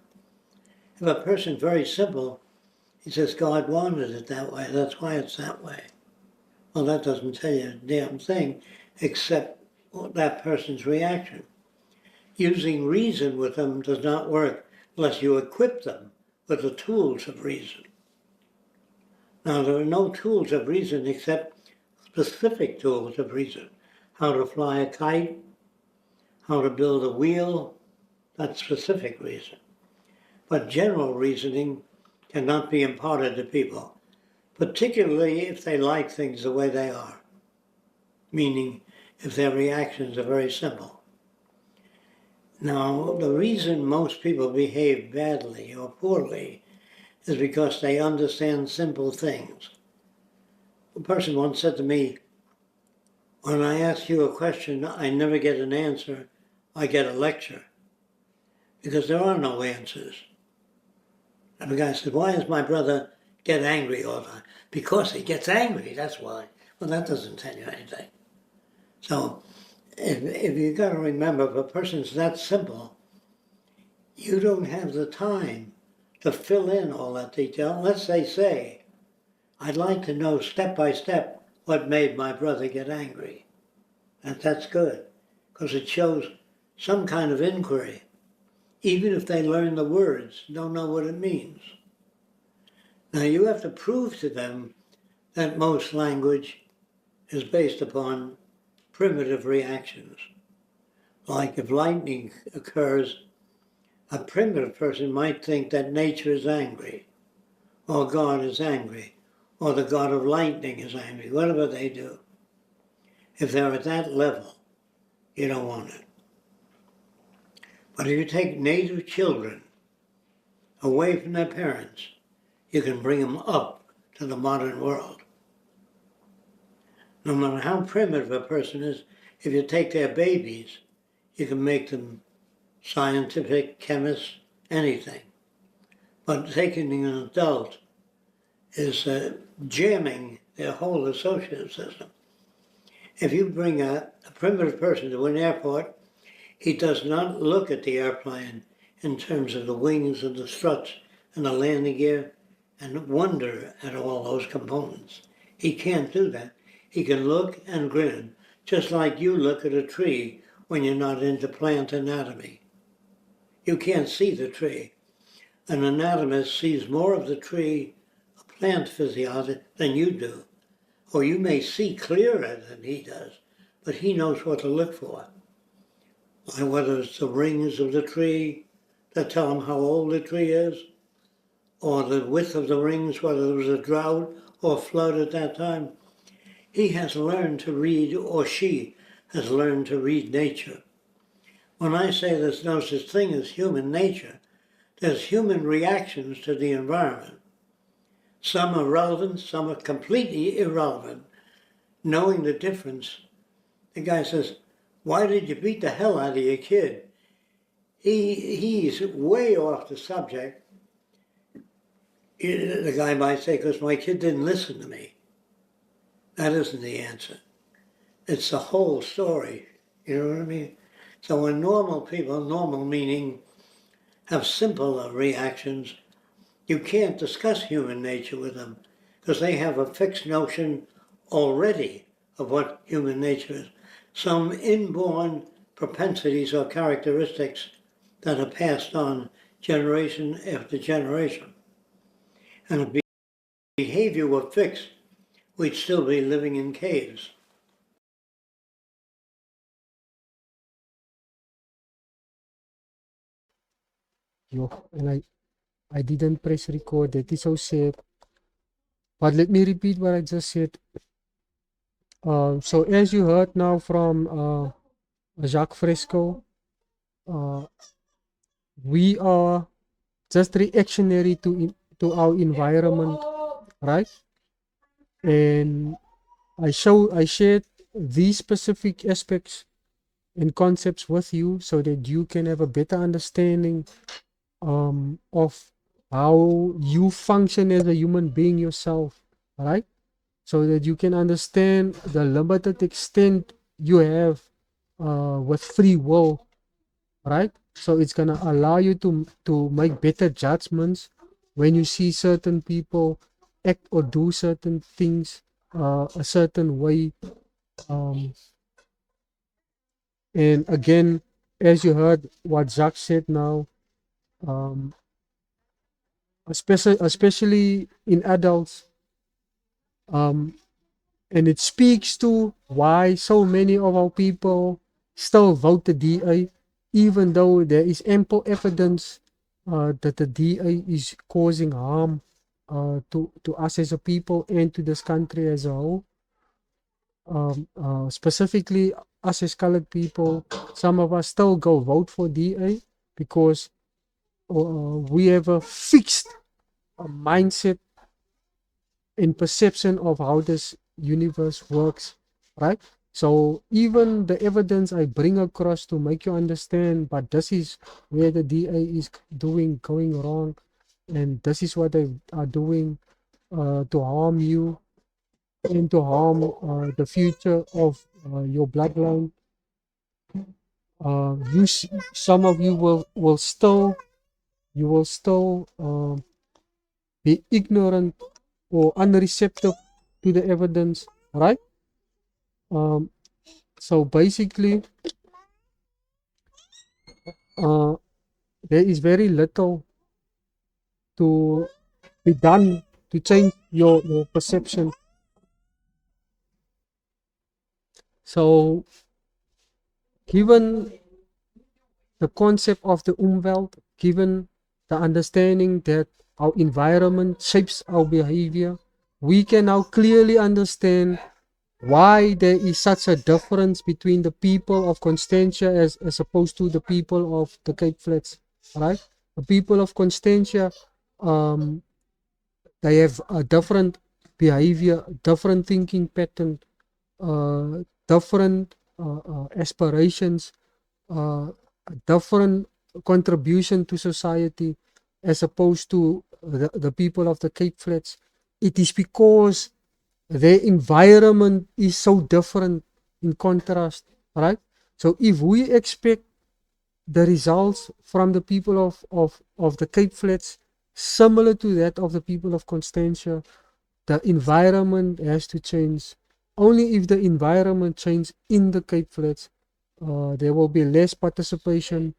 If a person's very simple, he says, God wanted it that way, that's why it's that way. Well, that doesn't tell you a damn thing, except that person's reaction. Using reason with them does not work unless you equip them with the tools of reason. Now, there are no tools of reason except specific tools of reason. How to fly a kite, how to build a wheel, that's specific reason. But general reasoning cannot be imparted to people, particularly if they like things the way they are, meaning if their reactions are very simple. Now, the reason most people behave badly or poorly is because they understand simple things. A person once said to me, When I ask you a question, I never get an answer. I get a lecture because there are no answers. And the guy said, why does my brother get angry all the time? Because he gets angry, that's why. Well, that doesn't tell you anything. So if you got to remember, if a person's that simple, you don't have the time to fill in all that detail unless they say, I'd like to know step by step what made my brother get angry. And that's good, because it shows some kind of inquiry, even if they learn the words, don't know what it means. Now you have to prove to them that most language is based upon primitive reactions. Like if lightning occurs, a primitive person might think that nature is angry, or God is angry, or the God of lightning is angry, whatever they do. If they're at that level, you don't want it. But if you take native children away from their parents, you can bring them up to the modern world. No matter how primitive a person is, if you take their babies, you can make them scientific, chemists, anything. But taking an adult is jamming their whole associative system. If you bring a primitive person to an airport, he does not look at the airplane in terms of the wings and the struts and the landing gear and wonder at all those components. He can't do that. He can look and grin, just like you look at a tree when you're not into plant anatomy. You can't see the tree. An anatomist sees more of the tree, a plant physiology, than you do. Or you may see clearer than he does, but he knows what to look for. Like whether it's the rings of the tree that tell him how old the tree is, or the width of the rings, whether there was a drought or flood at that time. He has learned to read, or she has learned to read nature. When I say there's no such thing as human nature, there's human reactions to the environment. Some are relevant, some are completely irrelevant. Knowing the difference, the guy says, why did you beat the hell out of your kid? He's way off the subject. The guy might say, because my kid didn't listen to me. That isn't the answer. It's the whole story. You know what I mean? So when normal people, normal meaning, have simpler reactions, you can't discuss human nature with them because they have a fixed notion already of what human nature is. Some inborn propensities or characteristics that are passed on generation after generation. And if behavior were fixed, we'd still be living in caves. And I didn't press record. That is so sad. But let me repeat what I just said. So as you heard now from Jacques Fresco, we are just reactionary to our environment, right? And I shared these specific aspects and concepts with you so that you can have a better understanding of how you function as a human being yourself, right? So that you can understand the limited extent you have with free will, right? So it's gonna allow you to make better judgments when you see certain people act or do certain things a certain way. And again, as you heard what Jacques said now, um, especially in adults, and it speaks to why so many of our people still vote the DA, even though there is ample evidence that the DA is causing harm to us as a people and to this country as a whole. Specifically, us as colored people, some of us still go vote for DA because we have a fixed mindset and perception of how this universe works, right? So even the evidence I bring across to make you understand, but this is where the DA is going wrong, and this is what they are doing to harm you and to harm the future of your bloodline. Some of you will still be ignorant or unreceptive to the evidence, right? Um, so basically, uh, there is very little to be done to change your perception. So, given the concept of the umwelt, given the understanding that our environment shapes our behavior, we can now clearly understand why there is such a difference between the people of Constantia as opposed to the people of the Cape Flats, right? The people of Constantia, um, they have a different behavior, different thinking pattern, different aspirations, uh, different contribution to society as opposed to the people of the Cape Flats. It is because their environment is so different in contrast, right? So if we expect the results from the people of the Cape Flats similar to that of the people of Constantia, the environment has to change. Only if the environment changes in the Cape Flats, there will be less participation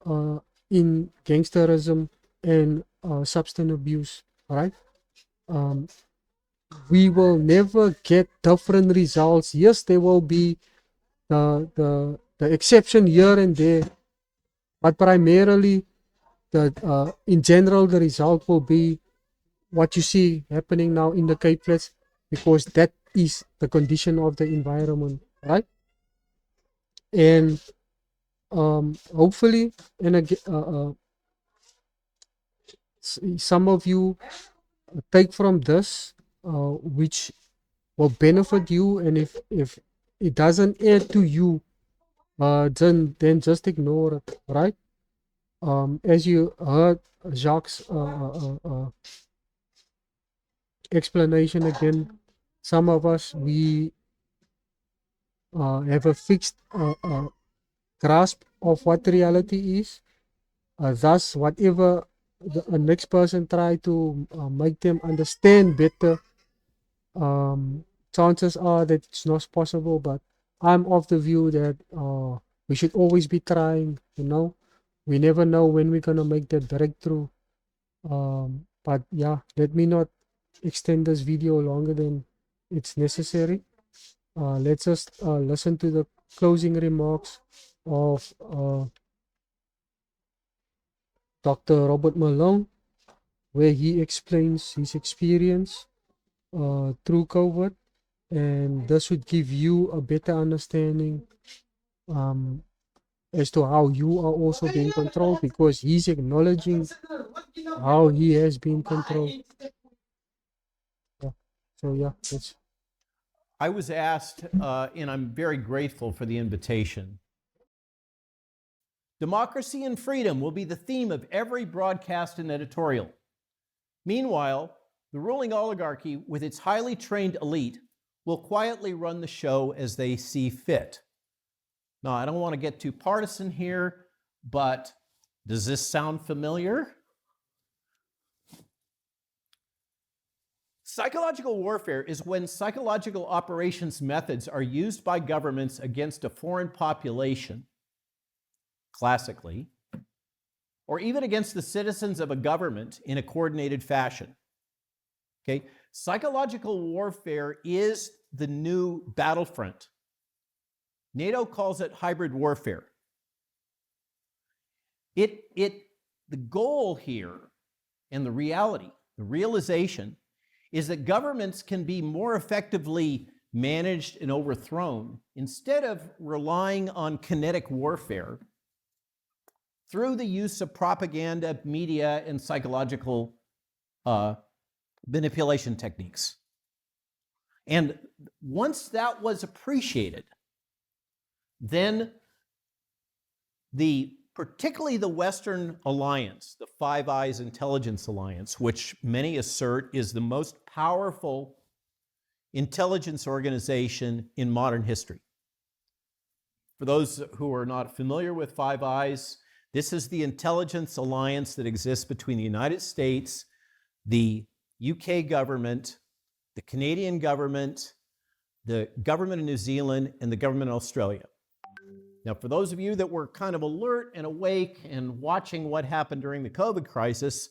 uh, in gangsterism and substance abuse, right? Um, we will never get different results. Yes, there will be the exception here and there, but primarily in general the result will be what you see happening now in the Cape Flats, because that is the condition of the environment, right? And hopefully, and again, some of you take from this which will benefit you, and if it doesn't add to you, then just ignore it, right? As you heard Jacques' explanation again, some of us, we have a fixed grasp of what reality is. Thus, whatever the next person try to make them understand better, chances are that it's not possible. But I'm of the view that we should always be trying. We never know when we're gonna make that breakthrough. But yeah, let me not extend this video longer than it's necessary. Let's just listen to the closing remarks of Dr. Robert Malone, where he explains his experience through COVID, and this would give you a better understanding as to how you are also being controlled, because he's acknowledging how he has been controlled. Yeah. So yeah, that's I was asked, and I'm very grateful for the invitation. Democracy and freedom will be the theme of every broadcast and editorial. Meanwhile, the ruling oligarchy, with its highly trained elite, will quietly run the show as they see fit. Now, I don't want to get too partisan here, but does this sound familiar? Psychological warfare is when psychological operations methods are used by governments against a foreign population, classically, or even against the citizens of a government in a coordinated fashion. Okay? Psychological warfare is the new battlefront. NATO calls it hybrid warfare. The goal here and the reality, the realization, is that governments can be more effectively managed and overthrown instead of relying on kinetic warfare through the use of propaganda, media, and psychological manipulation techniques. And once that was appreciated, then particularly the Western Alliance, the Five Eyes Intelligence Alliance, which many assert is the most powerful intelligence organization in modern history. For those who are not familiar with Five Eyes, this is the intelligence alliance that exists between the United States, the UK government, the Canadian government, the government of New Zealand, and the government of Australia. Now, for those of you that were kind of alert and awake and watching what happened during the COVID crisis,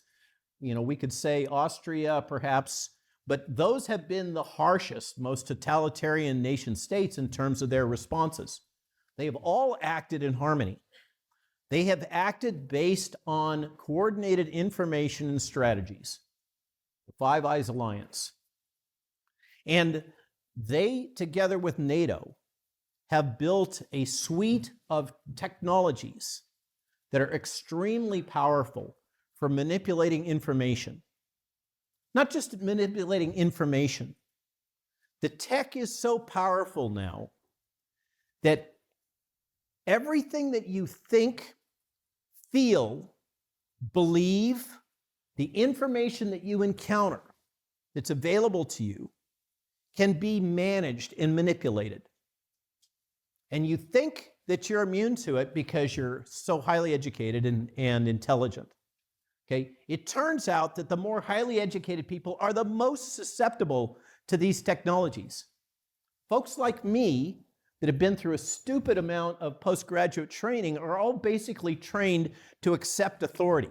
we could say Austria perhaps, but those have been the harshest, most totalitarian nation states in terms of their responses. They have all acted in harmony. They have acted based on coordinated information and strategies, the Five Eyes Alliance. And they, together with NATO, have built a suite of technologies that are extremely powerful for manipulating information. Not just manipulating information. The tech is so powerful now that everything that you think, feel, believe, the information that you encounter that's available to you can be managed and manipulated. And you think that you're immune to it because you're so highly educated and intelligent. Okay? It turns out that the more highly educated people are the most susceptible to these technologies. Folks like me that have been through a stupid amount of postgraduate training are all basically trained to accept authority,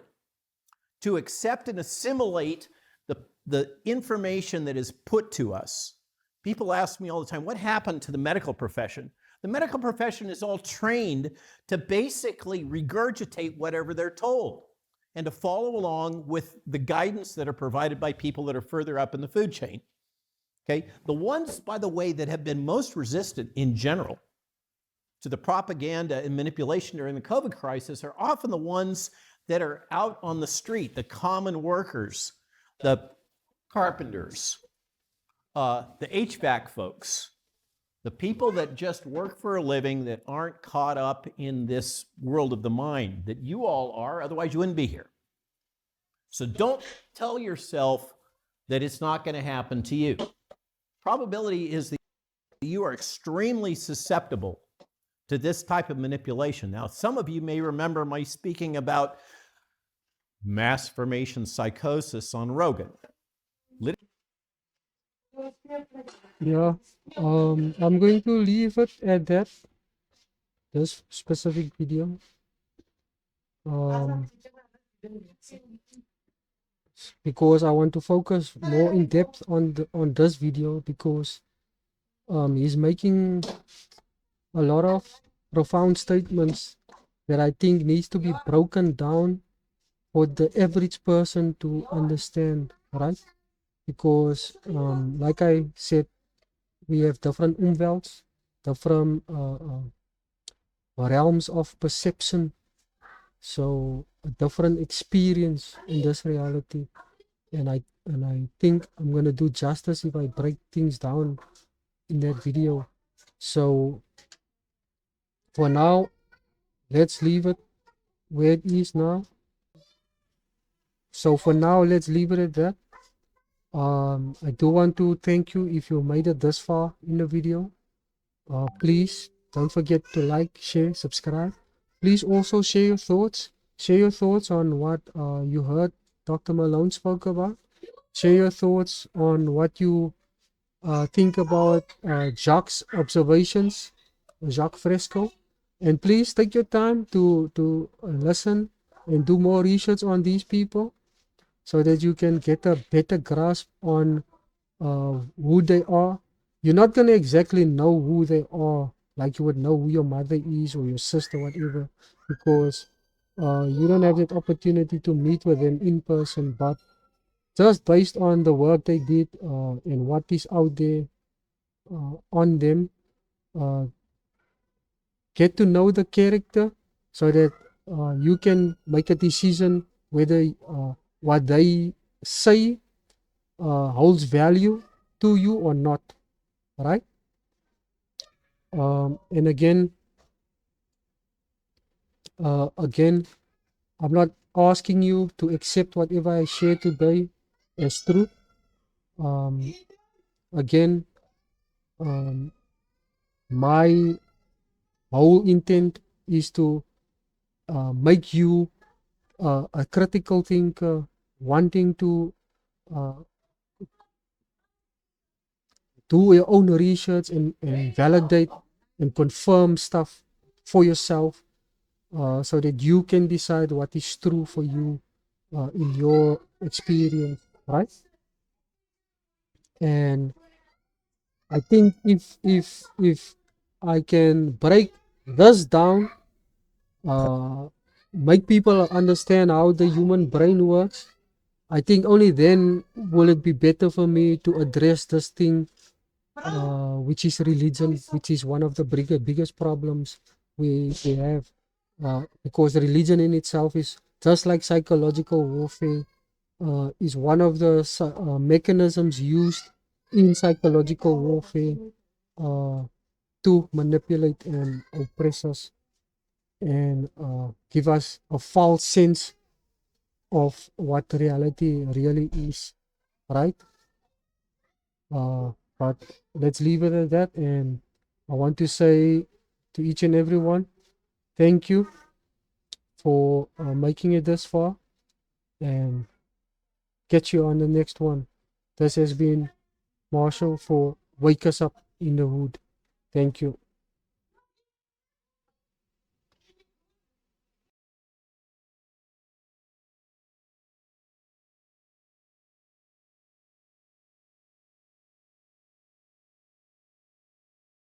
to accept and assimilate the information that is put to us. People ask me all the time, what happened to the medical profession? The medical profession is all trained to basically regurgitate whatever they're told and to follow along with the guidance that are provided by people that are further up in the food chain. Okay? The ones, by the way, that have been most resistant in general to the propaganda and manipulation during the COVID crisis are often the ones that are out on the street, the common workers, the carpenters, the HVAC folks, the people that just work for a living that aren't caught up in this world of the mind that you all are, otherwise you wouldn't be here. So don't tell yourself that it's not going to happen to you. Probability is that you are extremely susceptible to this type of manipulation. Now, some of you may remember my speaking about mass formation psychosis on Rogan. Yeah, I'm going to leave it at that, this specific video. Because I want to focus more in depth on this video, because he's making a lot of profound statements that I think needs to be broken down for the average person to understand, right? Because like I said, we have different umvelds, different realms of perception, so a different experience in this reality. And I think I'm gonna do justice if I break things down in that video. So for now, let's leave it where it is now. So for now, let's leave it at that. I do want to thank you if you made it this far in the video. Please don't forget to like, share, subscribe. Please also share your thoughts. Share your thoughts on what you heard Dr. Malone spoke about. Share your thoughts on what you think about Jacques' observations, Jacques Fresco. And please take your time to listen and do more research on these people so that you can get a better grasp on who they are. You're not going to exactly know who they are like you would know who your mother is or your sister, whatever, because you don't have that opportunity to meet with them in person. But just based on the work they did and what is out there on them, get to know the character so that you can make a decision whether what they say holds value to you or not. right? And again, I'm not asking you to accept whatever I share today as true. Again, my whole intent is to make you a critical thinker, wanting to uh, do your own research and validate and confirm stuff for yourself, so that you can decide what is true for you in your experience, right? And I think if I can break this down, uh, make people understand how the human brain works, I think only then will it be better for me to address this thing, which is religion, which is one of the biggest problems we have, because religion in itself is just like psychological warfare, is one of the mechanisms used in psychological warfare uh, to manipulate and oppress us and give us a false sense of what reality really is, right? But let's leave it at that. And I want to say to each and everyone, thank you for making it this far, and catch you on the next one. This has been Marshall for Wake Us Up in the Hood. Thank you.